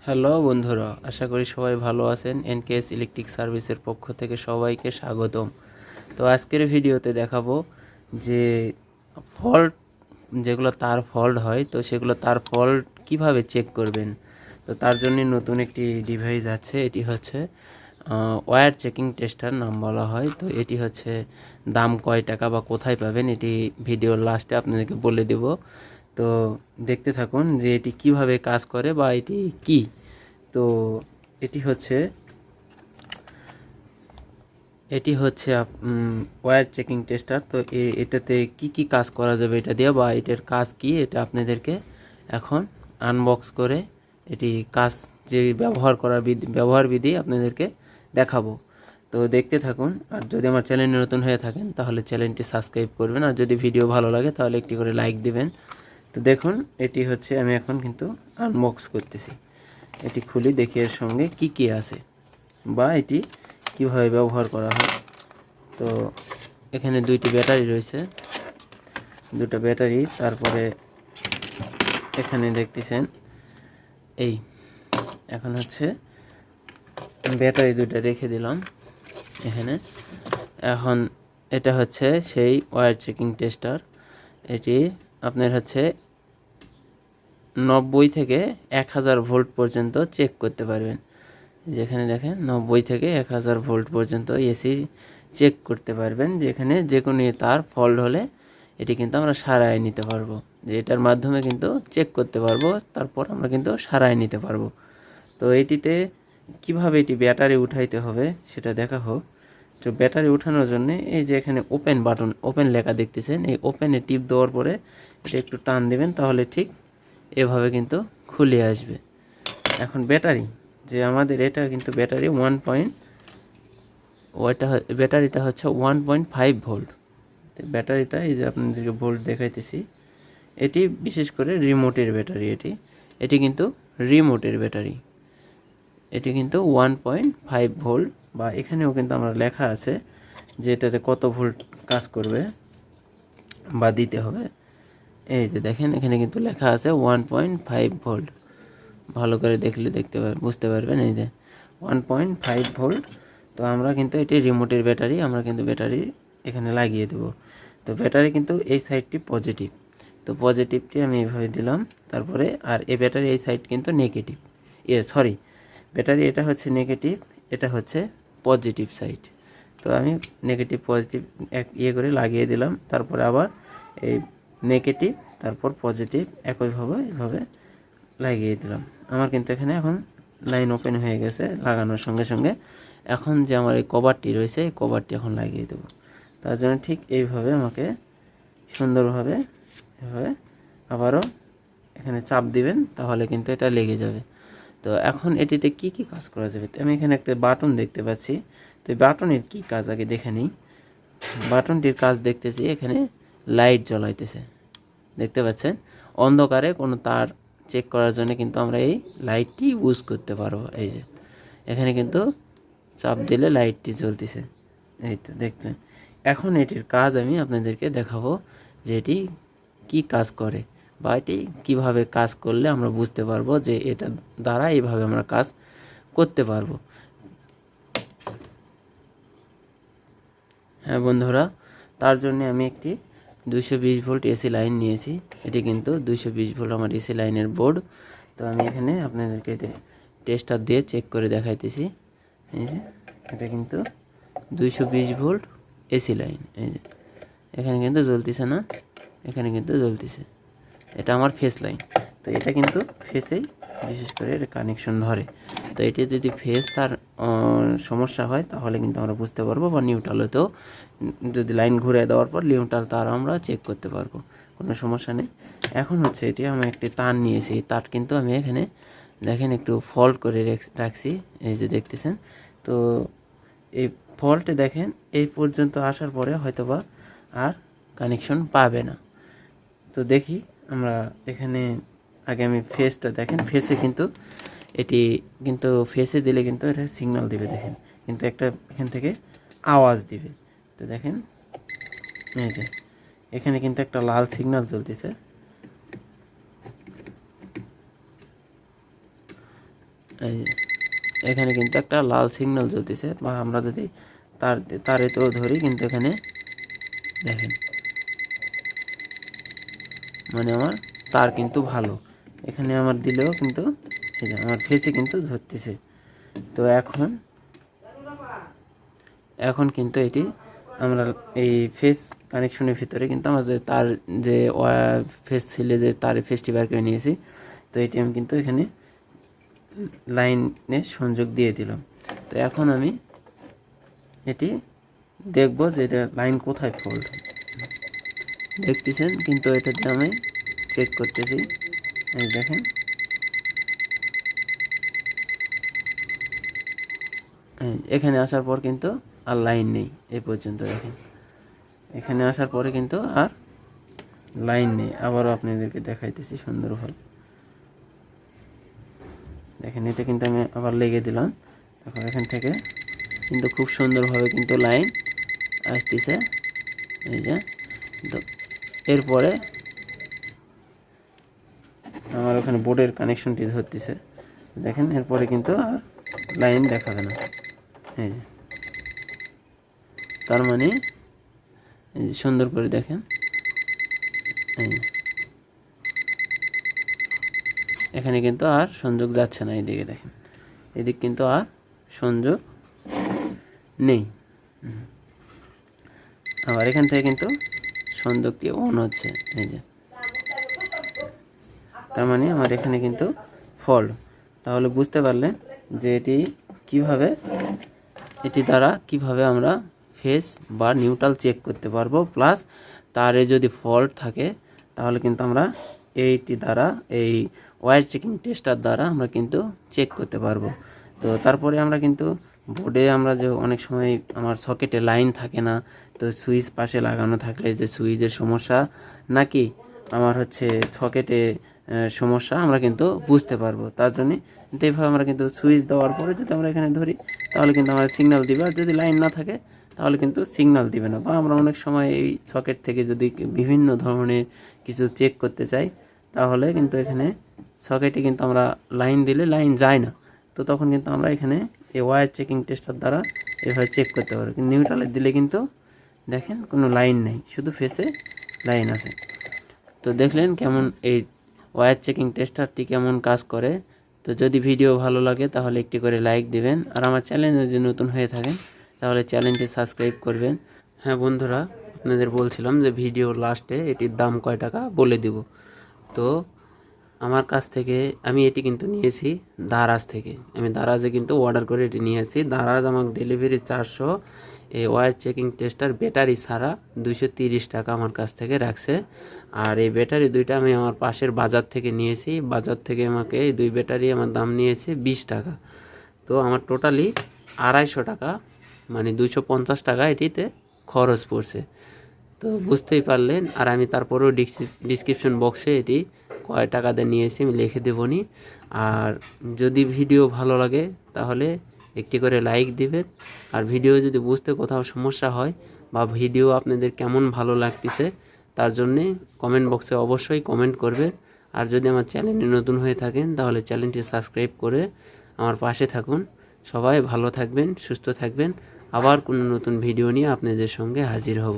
Hello বন্ধুরা, আশা করি সবাই ভালো আছেন। এনকেএস ইলেকট্রিক সার্ভিসের পক্ষ থেকে সবাইকে স্বাগতম। তো আজকের ভিডিওতে দেখাবো যে ফল্ট, যেগুলো তার ফল্ট হয় তো সেগুলো তার ফল্ট কিভাবে চেক করবেন। তো তার জন্য নতুন একটি ডিভাইস আছে, এটি হচ্ছে ওয়্যার চেকিং টেস্টার নাম বলা হয়। তো এটি হচ্ছে দাম কয় টাকা বা কোথায় পাবেন এটি ভিডিওর লাস্টে আপনাদেরকে বলে দেব। তো দেখতে থাকুন যে এটি কিভাবে কাজ করে বা এটি কি। তো এটি হচ্ছে ওয়্যার চেকিং টেস্টার। তো এটাতে কি কাজ করা যাবে এটা দিয়ে বা এটার কাজ কি এটা আপনাদেরকে এখন আনবক্স করে এটি কাজ যে ব্যবহার বিধি আপনাদেরকে দেখাবো। তো দেখতে থাকুন। আর যদি আমার চ্যানেলে নতুন হয়ে থাকেন তাহলে চ্যানেলটি সাবস্ক্রাইব করবেন, আর যদি ভিডিও ভালো লাগে তাহলে একটি করে লাইক দিবেন। তো দেখুন, এটি হচ্ছে আমি এখন কিন্তু আনবক্স করতেছি। এটি খুলি, দেখি এর সঙ্গে কি আছে বা এটি কিভাবে ব্যবহার করা হয়। তো এখানে দুইটি ব্যাটারি রয়েছে, দুটো ব্যাটারি। তারপরে এখানে দেখতেছেন এই এখন হচ্ছে ব্যাটারি দুটো রেখে দিলাম এখানে। এখন এটা হচ্ছে সেই ওয়্যার চেকিং টেস্টার। এটি আপনার হচ্ছে 90 থেকে 1000 ভোল্ট পর্যন্ত চেক করতে পারবেন। যেখানে দেখেন 90 থেকে 1000 ভোল্ট পর্যন্ত এসি চেক করতে পারবেন। যেখানে যে কোনো তার ফল্ট হলে এটি কিন্তু আমরা সারাই নিতে পারবো, যে এটার মাধ্যমে কিন্তু চেক করতে পারবো, তারপর আমরা কিন্তু সারাই নিতে পারবো। তো এটিতে কিভাবে এটি ব্যাটারি উঠাইতে হবে সেটা দেখা হোক। তো ব্যাটারি উঠানোর জন্য এই যে এখানে ওপেন বাটন, ওপেন লেখা দেখতেছেন, এই ওপেনে টিপ দেওয়ার পরে এটা একটু টান দেবেন, তাহলে ঠিক এভাবে কিন্তু খুলে আসবে। এখন ব্যাটারি যে আমাদের এটা কিন্তু ব্যাটারি ব্যাটারিটা হচ্ছে 1.5 ভোল্ট। ব্যাটারিটা এই যে আপনাদেরকে ভোল্ট দেখাইতেছি, এটি বিশেষ করে রিমোটের ব্যাটারি। এটি কিন্তু রিমোটের ব্যাটারি। এটি কিন্তু 1.5 ভোল্ট, বা এখানেও কিন্তু আমরা লেখা আছে যে এটাতে কত ভোল্ট কাজ করবে বা দিতে হবে। এই যে দেখেন এখানে কিন্তু লেখা আছে 1.5 ভোল্ট। ভালো করে দেখলে বুঝতে পারবেন। এই যে 1.5 ভোল্ট। তো আমরা কিন্তু এটি রিমোটের ব্যাটারি, আমরা কিন্তু ব্যাটারি এখানে লাগিয়ে দেব। তো ব্যাটারি কিন্তু এই সাইডটি পজিটিভ, তো পজিটিভটি আমি এইভাবে দিলাম। তারপরে আর এই ব্যাটারি এই সাইড কিন্তু নেগেটিভ, সরি, ব্যাটারি এটা হচ্ছে নেগেটিভ, এটা হচ্ছে পজিটিভ সাইড। তো আমি নেগেটিভ পজিটিভ করে লাগিয়ে দিলাম। তারপরে আবার এই নেগেটিভ, তারপর পজিটিভ একইভাবে এভাবে লাগিয়ে দিলাম। আমার কিন্তু এখানে এখন লাইন ওপেন হয়ে গেছে লাগানোর সঙ্গে সঙ্গে। এখন যে আমার এই কভারটি রয়েছে, এই কভারটি এখন লাগিয়ে দেবো। তার জন্য ঠিক এইভাবে আমাকে সুন্দরভাবে এভাবে আবারও এখানে চাপ দিবেন, তাহলে কিন্তু এটা লেগে যাবে। তো এখন এটিতে কি কাজ করা যাবে, আমি এখানে একটা বাটন দেখতে পাচ্ছি। তো এই বাটনের কী কাজ আগে দেখে নিই। বাটনটির কাজ দেখতেছি, এখানে লাইট জ্বলাইতেছে, দেখতে পাচ্ছেন। অন্ধকারে কোনো তার চেক করার জন্য কিন্তু আমরা এই লাইটটি ইউজ করতে পারবো। এই যে এখানে কিন্তু চাপ দিলে লাইটটি জ্বলতেছে, এই তো দেখলেন। এখন এটির কাজ আমি আপনাদেরকে দেখাবো যে এটি কী কাজ করে বা এটি কীভাবে কাজ করলে আমরা বুঝতে পারবো যে এটা দ্বারা এইভাবে আমরা কাজ করতে পারবো। হ্যাঁ বন্ধুরা, তার জন্য আমি একটি 220 ভোল্ট এসি লাইন নিয়েছি। এটি কিন্তু 220 ভোল্ট আমার এসি লাইনের বোর্ড। তো আমি এখানে আপনাদেরকে টেস্টার দিয়ে চেক করে দেখাইতেছি। এই যে এটা কিন্তু 220 ভোল্ট এসি লাইন। এই যে এখানে কিন্তু জ্বলতেছে না, এখানে কিন্তু জ্বলতেছে। এটা আমার ফেস লাইন। তো এটা কিন্তু ফেসেই বিশেষ করে এটা কানেকশন ধরে। তো এটি যদি ফেস তার সমস্যা হয় তাহলে কিন্তু আমরা বুঝতে পারবো, বা নিউট্রাল হতেও যদি লাইন ঘুরে দেওয়ার পর নিউট্রাল তার আমরা চেক করতে পারবো, কোনো সমস্যা নেই। এখন হচ্ছে এটি আমি একটি তার নিয়েছি, তার কিন্তু আমি এখানে দেখেন একটু ফল্ট করে রাখছি, এই যে দেখতেছেন। তো এই ফল্টে দেখেন এই পর্যন্ত আসার পরে হয়তোবা আর কানেকশন পাবে না। তো দেখি আমরা এখানে আগে আমি ফেসটা দেখেন, ফেসে কিন্তু এটি কিন্তু ফেসে দিলে কিন্তু এটা সিগন্যাল দিবে দেখেন, কিন্তু একটা এখান থেকে আওয়াজ দিবে। তো দেখেন এই যে এখানে কিন্তু একটা লাল সিগন্যাল চলতেছে। এই যে এখানে কিন্তু একটা লাল সিগন্যাল জ্বলতেছে, বা আমরা যদি তারেতেও ধরি কিন্তু এখানে দেখেন মানে আমার তার কিন্তু ভালো, এখানে আমার দিলেও কিন্তু এই যে আমার ফেসে কিন্তু ধরতেছে। তো এখন কিন্তু এটি আমরা এই ফেস কানেকশনের ভিতরে কিন্তু আমাদের তার যে ফেস ছিলে যে তার ফেসটি বার করে নিয়েছি, তো এটি আমি কিন্তু এখানে লাইনে সংযোগ দিয়ে দিলাম। তো এখন আমি এটি দেখব যে এটা লাইন কোথায় ফল্ট দেখতেছেন, কিন্তু এটাতে আমি চেক করতেছি। এই দেখেন এখানে আসার পর কিন্তু আর লাইন নেই, এই পর্যন্ত দেখেন এখানে আসার পরে কিন্তু আর লাইন নেই। আবারও আপনাদেরকে দেখাইতেছি সুন্দরভাবে, দেখেন এটা কিন্তু আমি আবার লেগে দিলাম, তারপর এখান থেকে কিন্তু খুব সুন্দরভাবে কিন্তু লাইন আসতেছে। এই যে তো এরপরে আমার ওখানে বোর্ডের কানেকশনটি ধরতেছে, দেখেন এরপরে কিন্তু আর লাইন দেখাবে না। এই যে তার মানে এই যে সুন্দর করে দেখেন, এই এখানে কিন্তু আর সংযোগ যাচ্ছে না, এইদিকে দেখেন এদিক কিন্তু আর সংযোগ নেই। আবার এখান থেকে কিন্তু সংযোগটি অন হচ্ছে, এই যে তার মানে আমার এখানে কিন্তু ফল্ট। তাহলে বুঝতে পারলেন যে এটি দ্বারা কিভাবে আমরা ফেস বা নিউট্রাল চেক করতে পারবো, প্লাস তারে যদি ফল্ট থাকে তাহলে কিন্তু আমরা এইটি দ্বারা এই ওয়্যার চেকিং টেস্টার দ্বারা আমরা কিন্তু চেক করতে পারবো। তো তারপরে আমরা কিন্তু বোর্ডে আমরা যে অনেক সময় আমার সকেটে লাইন থাকে না, তো সুইচ পাশে লাগানো থাকলে যে সুইচের সমস্যা নাকি আমার হচ্ছে সকেটে সমস্যা আমরা কিন্তু বুঝতে পারবো। তার জন্যে কিন্তু এইভাবে আমরা কিন্তু সুইচ দেওয়ার পরে যদি আমরা এখানে ধরি তাহলে কিন্তু আমরা সিগন্যাল দিবে, আর যদি লাইন না থাকে তাহলে কিন্তু সিগন্যাল দিবে না। বা আমরা অনেক সময় এই সকেট থেকে যদি বিভিন্ন ধরনের কিছু চেক করতে চাই তাহলে কিন্তু এখানে সকেটে কিন্তু আমরা লাইন দিলে লাইন যায় না, তো তখন কিন্তু আমরা এখানে এই ওয়্যার চেকিং টেস্টার দ্বারা এভাবে চেক করতে পারবো। কিন্তু নিউট্রালে দিলে কিন্তু দেখেন কোনো লাইন নেই, শুধু ফেসে লাইন আছে। তো দেখলেন কেমন এই ওয়্যার চেকিং টেস্টারটি কেমন কাজ করে। তো যদি ভিডিও ভালো লাগে তাহলে একটি করে লাইক দিবেন, আর আমার চ্যানেলে যদি নতুন হয়ে থাকেন তাহলে চ্যানেলটি সাবস্ক্রাইব করবেন। হ্যাঁ বন্ধুরা, আপনাদের বলছিলাম যে ভিডিও লাস্টে এটির দাম কয় টাকা বলে দিব। তো আমার কাছ থেকে আমি এটি কিন্তু নিয়েছি দারাজ থেকে, আমি দারাজে কিন্তু অর্ডার করে এটি নিয়েছি। দারাজ আমাকে ডেলিভারি চার্জসহ এই ওয়্যার চেকিং টেস্টার ব্যাটারি ছাড়া 230 টাকা আমার কাছ থেকে রাখছে। আর এই ব্যাটারি দুইটা আমি আমার পাশের বাজার থেকে নিয়েছি, বাজার থেকে আমাকে এই দুই ব্যাটারি আমার দাম নিয়েছে 20 টাকা। তো আমার টোটালি 250 টাকা মানে 250 টাকা এটিতে খরচ পড়ছে। তো বুঝতেই পারলেন। আর আমি তারপরেও ডিসক্রিপশন বক্সে এটি কয় টাকাতে নিয়েছি আমি লিখে দেবনি। আর যদি ভিডিও ভালো লাগে তাহলে একটি করে লাইক দিবেন, আর ভিডিও যদি বুঝতে কোথাও সমস্যা হয় বা ভিডিও আপনাদের কেমন ভালো লাগতেছে তার জন্যে কমেন্ট বক্সে অবশ্যই কমেন্ট করবেন। আর যদি আমার চ্যানেলে নতুন হয়ে থাকেন তাহলে চ্যানেলটি সাবস্ক্রাইব করে আমার পাশে থাকুন। সবাই ভালো থাকবেন, সুস্থ থাকবেন। আবার কোনো নতুন ভিডিও নিয়ে আপনাদের সঙ্গে হাজির হব।